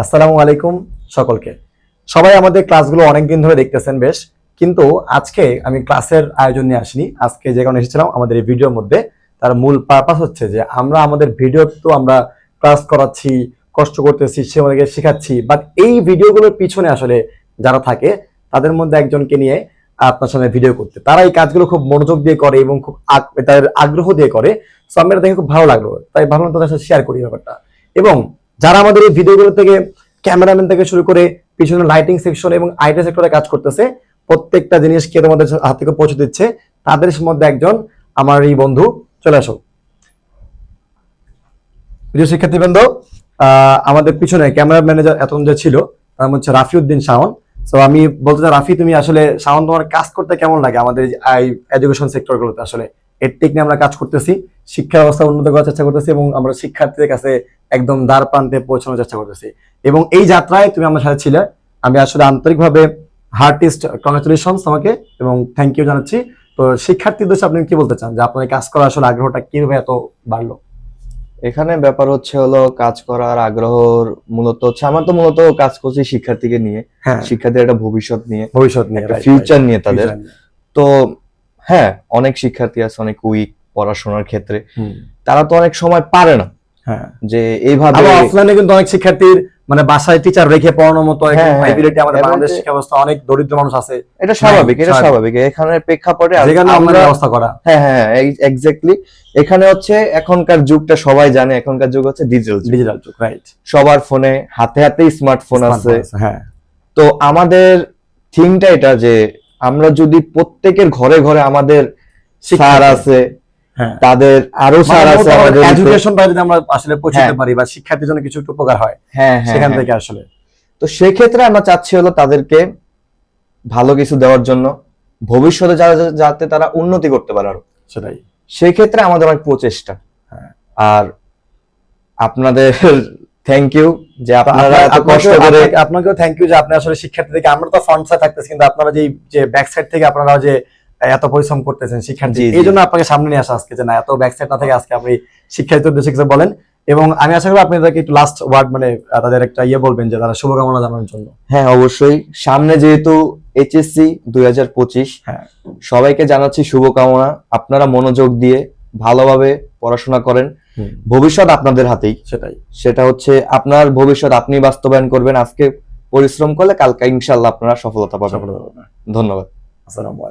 আসসালামু আলাইকুম সকলকে। সবাই আমাদের ক্লাসগুলো অনেকদিন ধরে দেখতেছেন বেশ, কিন্তু আজকে আমি ক্লাসের আয়োজন নিয়ে আসিনি। আজকে যে কারণে এসেছিলাম আমাদের এই ভিডিওর মধ্যে, তার মূল পারপাস হচ্ছে যে আমরা আমাদের ভিডিও তো আমরা ক্লাস করাচ্ছি, কষ্ট করতেছি, সে আমাদেরকে শেখাচ্ছি, বাট এই ভিডিওগুলোর পিছনে আসলে যারা থাকে তাদের মধ্যে একজনকে নিয়ে আপনার সামনে ভিডিও করতে, তারা এই কাজগুলো খুব মনোযোগ দিয়ে করে এবং খুব তাদের আগ্রহ দিয়ে করে। সো আমরা দেখে খুব ভালো লাগলো, তাই ভাবলাম তাদের সাথে শেয়ার করি ব্যাপারটা। এবং যারা আমাদের এই ভিডিওগুলো থেকে ক্যামেরাম্যান থেকে শুরু করে পিছনে লাইটিং সেকশন এবং আইটি সেক্টরে কাজ করতেছে, প্রত্যেকটা জিনিস কে তোমাদের হাত থেকে পৌঁছে দিচ্ছে, তাদের মধ্যে একজন আমার এই বন্ধু। চলে আসো প্রিয় শিক্ষার্থীবৃন্দ। আমাদের পিছনে ক্যামেরা ম্যানেজার এতক্ষণ যে ছিল তার নাম হচ্ছে রাফিউদ্দিন শাওন। তো আমি বলতে চাই, রাফি তুমি আসলে শাওন তোমার কাজ করতে কেমন লাগে আমাদের এডুকেশন সেক্টরগুলোতে? আসলে এডটেক নিয়ে আমরা কাজ করতেছি, শিক্ষা ব্যবস্থা উন্নত করার চেষ্টা করতেছি এবং আমরা শিক্ষার্থীদের কাছে একদম দ্বার প্রান্তে পৌঁছানোর চেষ্টা করতেছি। এবং এই যাত্রায় তুমি আমার সাথে ছিলে, আমি আসলে আন্তরিকভাবে হার্টিস্ট কংগ্রেচুলেশন তোমাকে এবং থ্যাংক ইউ জানাচ্ছি। তো শিক্ষার্থীদের আপনি কি বলতে চান যে আপনার কাজ করার আসলে আগ্রহটা কিভাবে এত বাড়লো? এখানে ব্যাপার হলো কাজ করার আগ্রহর মূলত হচ্ছে, আমার তো মূলত কাজ করছি শিক্ষার্থীকে নিয়ে, শিক্ষার্থীর একটা ভবিষ্যৎ নিয়ে, ফিউচার নিয়ে তাদের। তো হ্যাঁ, অনেক শিক্ষার্থী আছে অনেক উইক পড়াশোনার ক্ষেত্রে, তারা তো অনেক সময় পারে না যে এইভাবে। অফলাইনে কিন্তু অনেক শিক্ষার্থীর মানে বাসায় টিচার রেখে পড়ানোর মতো এবিলিটি আমাদের বাংলাদেশ শিক্ষা ব্যবস্থা, অনেক দরিদ্র মানুষ আছে। এটা স্বাভাবিক এখানে প্রেক্ষাপটে আমরা ব্যবস্থা করা। হ্যাঁ, এক্স্যাক্টলি। এখানে হচ্ছে এখনকার যুগটা সবাই জানে, এখনকার যুগ হচ্ছে ডিজিটাল যুগ, রাইট? সবার ফোনে হাতে হাতে স্মার্টফোন আছে। হ্যাঁ, তো আমাদের থিংটা এটা যে আমরা যদি প্রত্যেকের ঘরে ঘরে আমাদের স্যার আছে, তাদের আরো স্যার আছে, আমাদের এডুকেশন পাই যদি আমরা আসলে পৌঁছাতে পারি বা শিক্ষার্থীর জন্য কিছু উপকার হয় সেখান থেকে আসলে। তো সেক্ষেত্রে আমরা চাচ্ছি হলো তাদেরকে ভালো কিছু দেওয়ার জন্য, ভবিষ্যতে যাতে তারা উন্নতি করতে পারে আরো, সেটাই। সেক্ষেত্রে আমাদের অনেক প্রচেষ্টা। আর আপনাদের থ্যাংক ইউ যে আপনারা এত কষ্ট করে, আপনাকেও থ্যাংক ইউ যে আপনি আসলে শিক্ষার্থীদেরকে, আমরা তো ফ্রন্ট সাইড থাকতেছি কিন্তু আপনারা যে ব্যাক সাইড থেকে আপনারা যে এত পরিশ্রম করতেছেন শিক্ষার্থী, এই জন্য আপনাকে সামনে নিয়ে আসা আজকে, যে না এত ব্যাক সাইড না থেকে আজকে আপনি শিক্ষার্থীদের উদ্দেশ্যে কিছু বলেন। এবং আমি আশা করি আপনি তাদেরকে একটু লাস্ট ওয়ার্ড মানে তাদের একটা বলবেন যে তারা শুভকামনা জানানোর জন্য। হ্যাঁ অবশ্যই, সামনে যেহেতু এইচএসসি 2025, সবাইকে জানাচ্ছি শুভকামনা। আপনারা মনোযোগ দিয়ে ভালোভাবে পড়াশোনা করেন, ভবিষ্যৎ আপনাদের হাতেই। সেটা হচ্ছে আপনার ভবিষ্যৎ আপনি বাস্তবায়ন করবেন। আজকে পরিশ্রম করলে কালকে ইনশাআল্লাহ আপনারা সফলতা পাবেন। ধন্যবাদ। আসসালামু আলাইকুম।